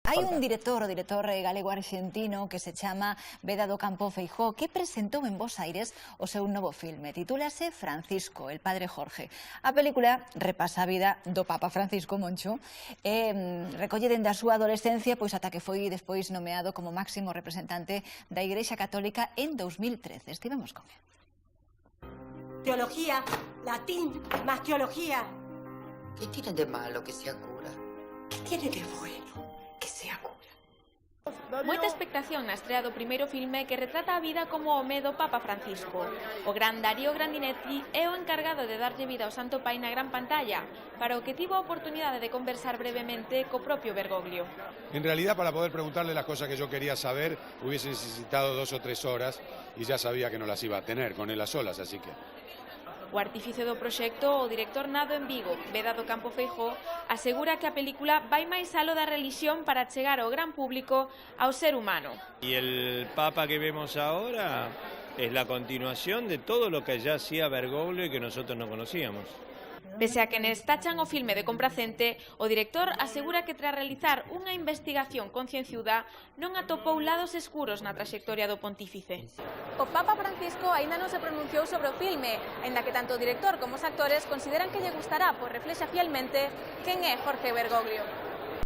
Hai un director galego-argentino que se chama Vedado Campo Feijóo que presentou en Bos Aires o seu novo filme. Titúlase Francisco, el padre Jorge. A película repasa a vida do Papa Francisco, Moncho, e recolle dende a súa adolescencia pois ata que foi despois nomeado como máximo representante da Igrexa Católica en 2013. Estivemos con él. Teología, latín, más teología. ¿Qué tiene de malo que sea cura? ¿Qué tiene de bueno que sea cura? Moita expectación na estrea do primeiro filme que retrata a vida como o medo Papa Francisco. O gran Darío Grandinetti é o encargado de darlle vida ao Santo Pai na gran pantalla, para o que tivo a oportunidade de conversar brevemente co propio Bergoglio. En realidad, para poder preguntarle las cosas que yo quería saber, hubiese necesitado 2 o 3 horas y ya sabía que no las iba a tener con él a solas, así que... O artífice do proxecto, o director nado en Vigo, Vedado Campo Feijóo, asegura que a película vai máis aló da relixión para chegar ao gran público ao ser humano. Y el Papa que vemos ahora es la continuación de todo lo que ya hacía Bergoglio y que nosotros no conocíamos. Pese a que nes tachan o filme de compracente, o director asegura que tras realizar unha investigación concienciuda non atopou lados escuros na traxectoria do pontífice. O Papa Francisco aínda non se pronunciou sobre o filme, en la que tanto o director como os actores consideran que lle gustará, pois reflexa fielmente quen é Jorge Bergoglio.